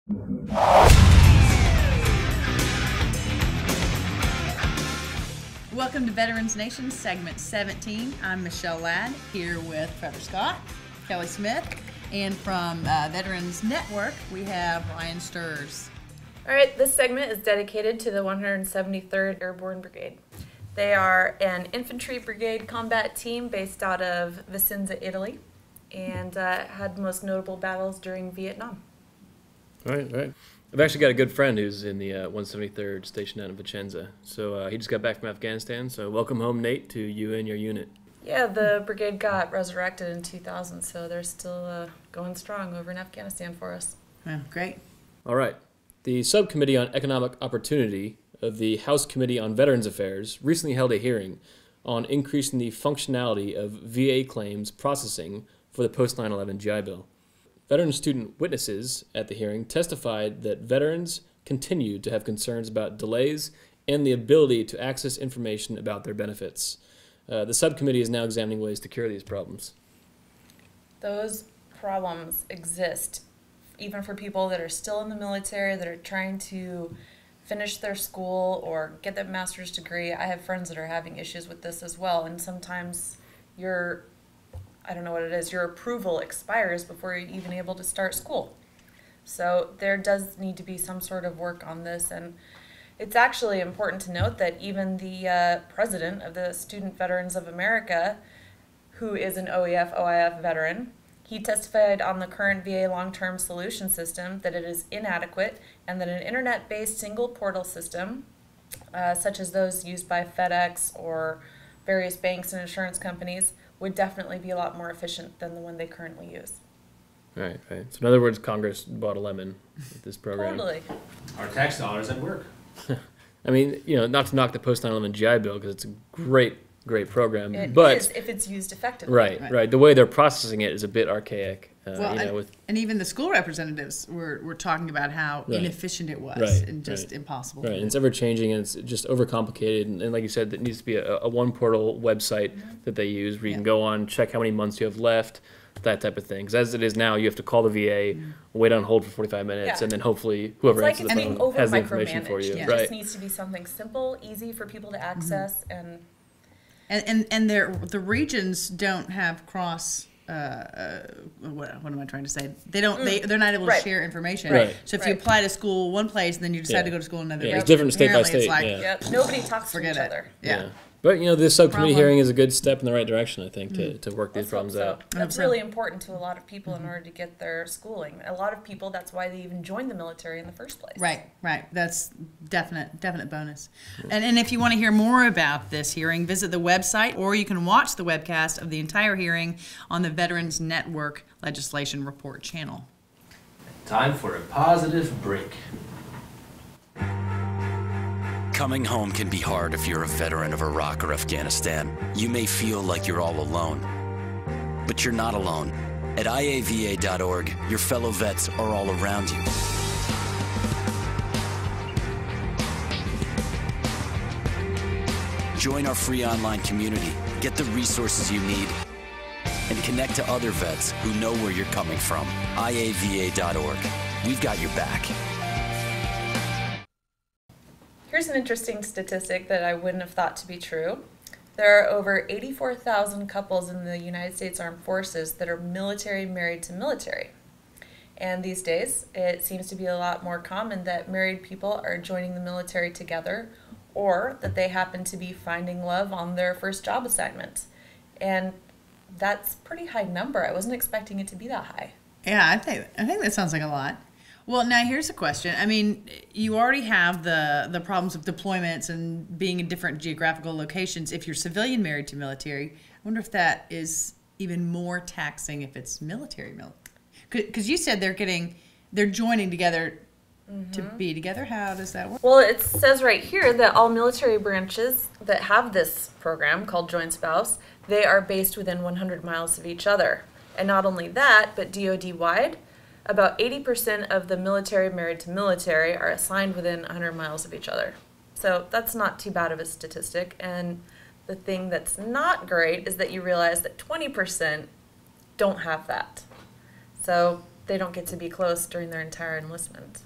Welcome to Veterans Nation, segment 17. I'm Michelle Ladd, here with Trevor Scott, Kelly Smith, and from Veterans Network, we have Ryan Stirs. All right, this segment is dedicated to the 173rd Airborne Brigade. They are an infantry brigade combat team based out of Vicenza, Italy, and had most notable battles during Vietnam. Right. I've actually got a good friend who's in the 173rd stationed out in Vicenza. So he just got back from Afghanistan. So welcome home, Nate, to you and your unit. Yeah, the brigade got resurrected in 2000, so they're still going strong over in Afghanistan for us. Oh, great. All right. The Subcommittee on Economic Opportunity of the House Committee on Veterans Affairs recently held a hearing on increasing the functionality of VA claims processing for the Post-911 G.I. Bill. Veteran student witnesses at the hearing testified that veterans continue to have concerns about delays and the ability to access information about their benefits. The subcommittee is now examining ways to cure these problems. Those problems exist even for people that are still in the military, that are trying to finish their school or get their master's degree. I have friends that are having issues with this as well, and sometimes your approval expires before you're even able to start school. So there does need to be some sort of work on this, and it's actually important to note that even the president of the Student Veterans of America, who is an OEF veteran, he testified on the current VA long-term solution system that it is inadequate and that an internet-based single portal system, such as those used by FedEx or various banks and insurance companies, would definitely be a lot more efficient than the one they currently use. Right. So in other words, Congress bought a lemon with this program. Totally. Our tax dollars at work. I mean, not to knock the Post-911 G.I. Bill, because it's a great program. It but is if it's used effectively. Right. The way they're processing it is a bit archaic. And even the school representatives were talking about how inefficient it was and just impossible. Right, and it's ever changing, and it's just overcomplicated. And like you said, it needs to be a one portal website that they use where you can go on, check how many months you have left, that type of thing. Because as it is now, you have to call the VA, wait on hold for 45 minutes, and then hopefully whoever answers the phone has the information for you. It just needs to be something simple, easy for people to access, and the regions don't have cross. What am I trying to say? They don't. They're not able to share information. Right. So if you apply to school one place, then you decide to go to school in another. It's different state by state. It's like, nobody talks to each other. Yeah. But this subcommittee hearing is a good step in the right direction, I think, to work these problems out. That's really important to a lot of people in order to get their schooling. A lot of people, that's why they even join the military in the first place. Right. That's definite bonus. And if you want to hear more about this hearing, visit the website, or you can watch the webcast of the entire hearing on the Veterans Network Legislation Report channel. Time for a positive break. Coming home can be hard if you're a veteran of Iraq or Afghanistan. You may feel like you're all alone, but you're not alone. At iava.org, your fellow vets are all around you. Join our free online community, get the resources you need, and connect to other vets who know where you're coming from. iava.org. We've got your back. Here's an interesting statistic that I wouldn't have thought to be true. There are over 84,000 couples in the United States Armed Forces that are military married to military. And these days, it seems to be a lot more common that married people are joining the military together, or that they happen to be finding love on their first job assignment. And that's a pretty high number. I wasn't expecting it to be that high. Yeah, I think that sounds like a lot. Well, now here's a question. I mean, you already have the problems of deployments and being in different geographical locations. If you're civilian married to military, I wonder if that is even more taxing if it's military. Because you said they're joining together to be together. How does that work? Well, it says right here that all military branches that have this program called Joint Spouse, they are based within 100 miles of each other. And not only that, but DoD-wide, about 80% of the military married to military are assigned within 100 miles of each other. So that's not too bad of a statistic. And the thing that's not great is that you realize that 20% don't have that. So they don't get to be close during their entire enlistment.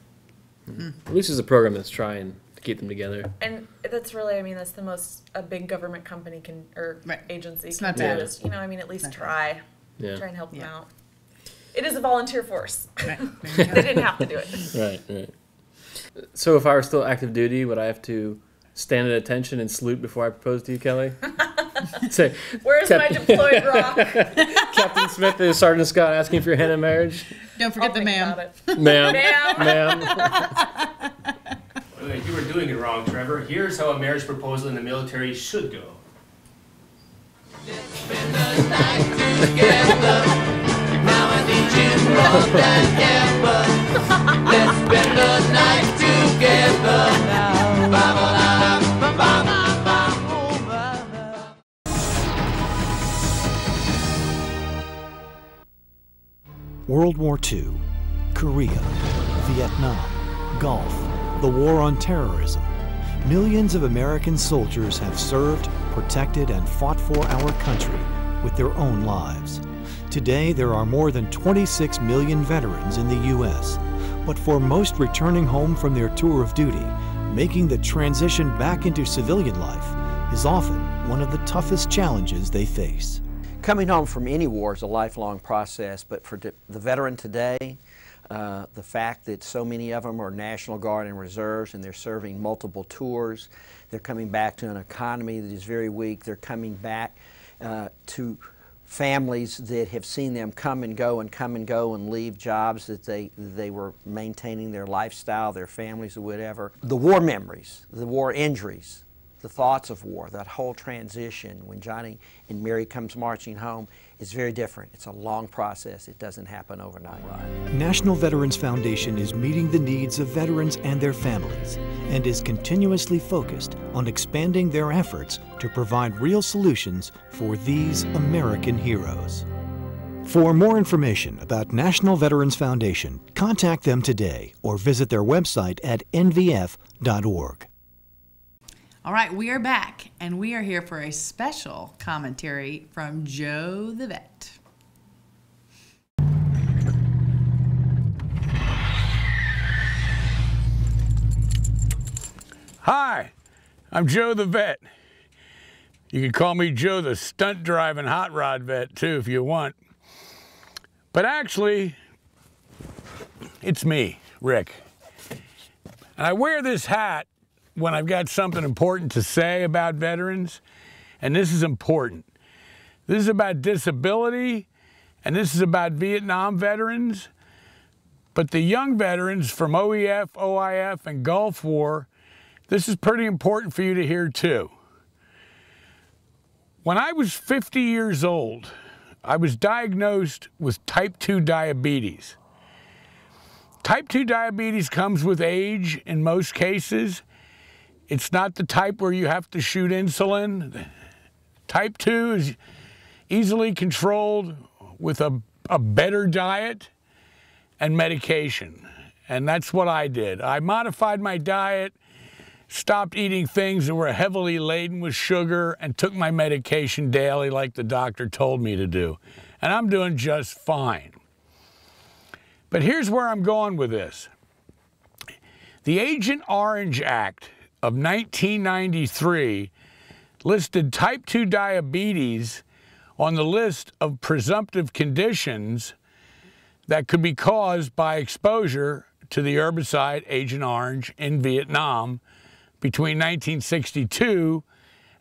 At least it's a program that's trying to keep them together. And that's really, I mean, that's the most a big government company can, or Right. agency It's can not do bad. is, you know, I mean, at least Not try. Yeah. Try and help them Yeah. out. It is a volunteer force. Right. They didn't have to do it. Right, right. So if I were still active duty, would I have to stand at attention and salute before I propose to you, Kelly? Say, Where's my deployed rock? Captain Smith is Sergeant Scott asking for your hand in marriage? Don't forget I'll the think ma'am. about it. Ma'am. Ma'am. Ma'am. Wait, you were doing it wrong, Trevor. Here's how a marriage proposal in the military should go. World War II, Korea, Vietnam, Gulf, the war on terrorism. Millions of American soldiers have served, protected, and fought for our country with their own lives. Today, there are more than 26 million veterans in the U.S., but for most returning home from their tour of duty, making the transition back into civilian life is often one of the toughest challenges they face. Coming home from any war is a lifelong process, but for the veteran today, the fact that so many of them are National Guard and Reserves and they're serving multiple tours, they're coming back to an economy that is very weak, they're coming back to families that have seen them come and go and leave jobs that they were maintaining their lifestyle, their families or whatever. The war memories, the war injuries, the thoughts of war, that whole transition when Johnny and Mary comes marching home is very different. It's a long process. It doesn't happen overnight. National Veterans Foundation is meeting the needs of veterans and their families and is continuously focused on expanding their efforts to provide real solutions for these American heroes. For more information about National Veterans Foundation, contact them today or visit their website at nvf.org. All right, we are back, and we are here for a special commentary from Joe the Vet. Hi, I'm Joe the Vet. You can call me Joe the stunt driving hot rod vet too if you want. But actually, it's me, Rick. And I wear this hat when I've got something important to say about veterans, and this is important. This is about disability, and this is about Vietnam veterans, but the young veterans from OEF, OIF, and Gulf War, this is pretty important for you to hear too. When I was 50 years old, I was diagnosed with type 2 diabetes. Type 2 diabetes comes with age in most cases. It's not the type where you have to shoot insulin. Type 2 is easily controlled with a better diet and medication. And that's what I did. I modified my diet, stopped eating things that were heavily laden with sugar, and took my medication daily like the doctor told me to do. And I'm doing just fine. But here's where I'm going with this. The Agent Orange Act of 1993 listed type 2 diabetes on the list of presumptive conditions that could be caused by exposure to the herbicide Agent Orange in Vietnam between 1962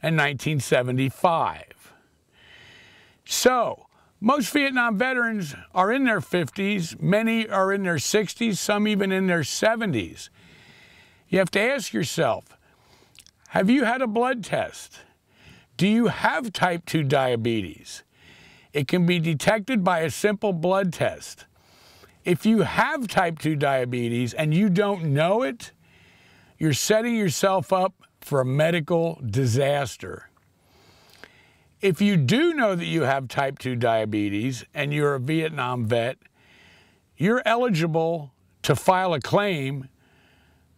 and 1975. So, most Vietnam veterans are in their 50s, many are in their 60s, some even in their 70s. You have to ask yourself, have you had a blood test? Do you have type 2 diabetes? It can be detected by a simple blood test. If you have type 2 diabetes and you don't know it, you're setting yourself up for a medical disaster. If you do know that you have type 2 diabetes and you're a Vietnam vet, you're eligible to file a claim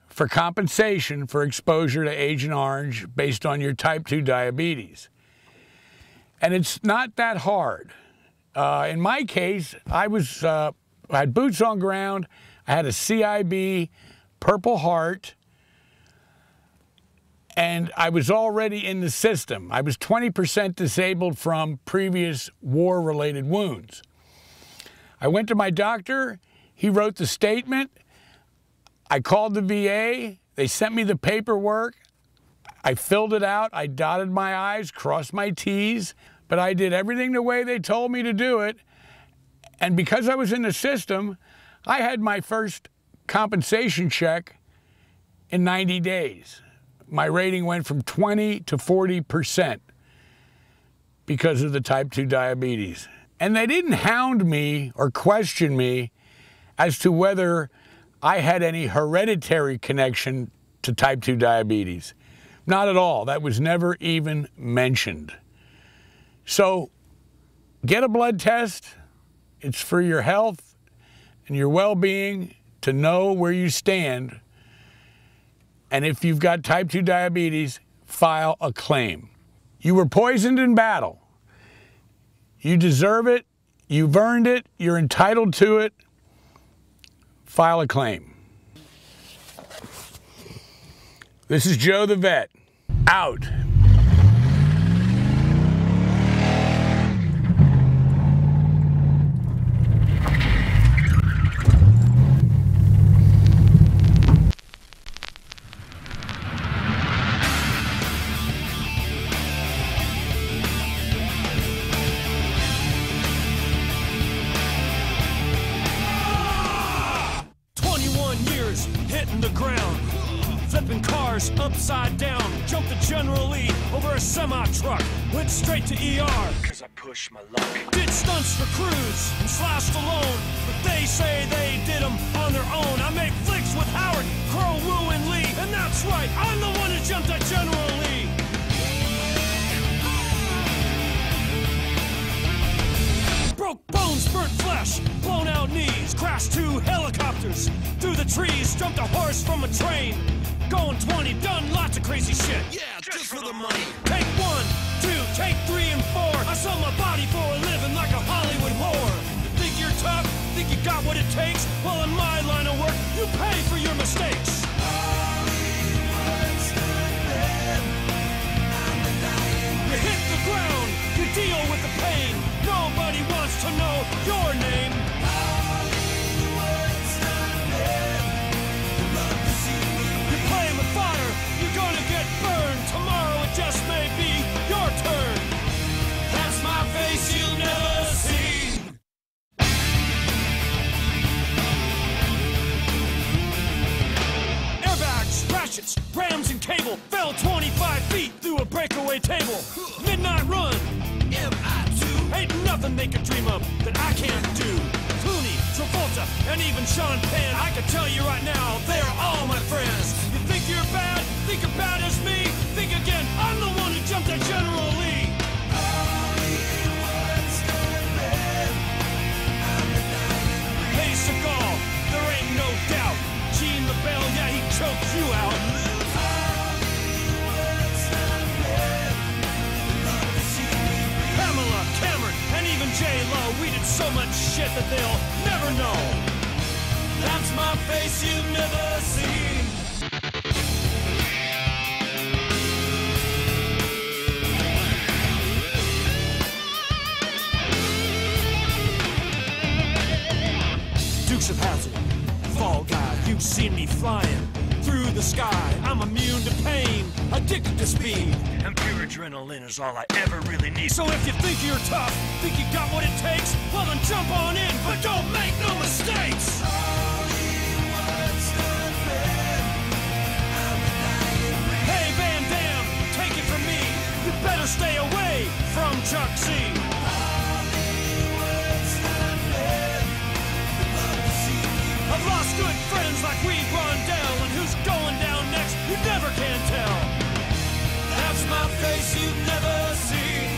for compensation for exposure to Agent Orange based on your type 2 diabetes. And it's not that hard. In my case, I was I had boots on ground. I had a CIB, Purple Heart, and I was already in the system. I was 20% disabled from previous war-related wounds. I went to my doctor. He wrote the statement. I called the VA. They sent me the paperwork. I filled it out. I dotted my I's, crossed my T's, but I did everything the way they told me to do it. And because I was in the system, I had my first compensation check in 90 days. My rating went from 20 to 40% because of the type 2 diabetes. And they didn't hound me or question me as to whether I had any hereditary connection to type 2 diabetes. Not at all. That was never even mentioned. So get a blood test. It's for your health and your well-being to know where you stand. And if you've got type 2 diabetes, file a claim. You were poisoned in battle. You deserve it. You've earned it. You're entitled to it. File a claim. This is Joe the Vet. Out. Hitting the ground, flipping cars upside down, jumped the General Lee over a semi-truck, went straight to ER, cause I pushed my luck. Did stunts for crews and slashed alone, but they say they did them on their own. I made flicks with Howard, Crow, Wu, and Lee, and that's right, I'm the one who jumped at General Lee. Broke bones, burnt flesh, blown out knees, crashed 2 helicopters through the trees, jumped a horse from a train, going 20, done lots of crazy shit. Yeah, just for the money. Take 1, 2, take 3 and 4. I sell my body for a living like a Hollywood whore. Think you're tough? Think you got what it takes? Well, in my line of work, you pay for your mistakes. You hit the ground, you deal with the pain. Nobody wants to know your name. You play with fire, you're gonna get burned. Tomorrow it just may be your turn. That's my face you'll never see. Airbags, ratchets, rams and cable fell 25 feet through a breakaway table. Midnight run. Ain't nothing they could dream of that I can't do. Clooney, Travolta, and even Sean Penn. I can tell you right now, they're all my friends. You think you're bad? Think you're bad as me? Think again, I'm the one who jumped at General Lee. Hey, Seagal, there ain't no doubt. Gene LaBelle, yeah, he choked you out. Pamela, Cameron, and even J-Lo, we did so much shit that they'll never know. That's my face you've never seen. Dukes of Hazzard, Fall Guy, you've seen me flying through the sky. I'm immune to pain, addicted to speed, and pure adrenaline is all I ever really need. So if you think you're tough, think you got what it takes, well then jump on in, but don't make no mistakes. Hey Van Damme, take it from me, you better stay away from Chuck C. I've lost good friends like we've run down, and who's going down next, you never can tell. That's my face you've never seen.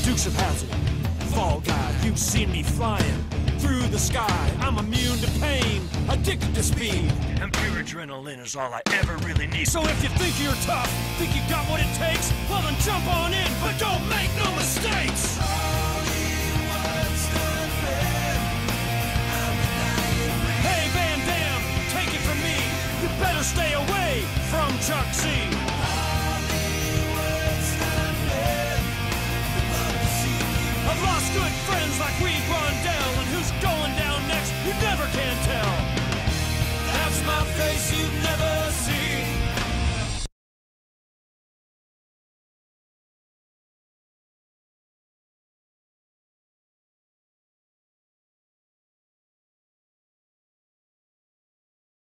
Dukes of Hazzard, You've seen me flying through the sky. I'm immune to pain, addicted to speed, and pure adrenaline is all I ever really need. So if you think you're tough, think you got what it takes, well then jump on in, but don't make no mistakes. Hey Van Damme, take it from me, you better stay away from Chuck Z. I've lost good friends like we run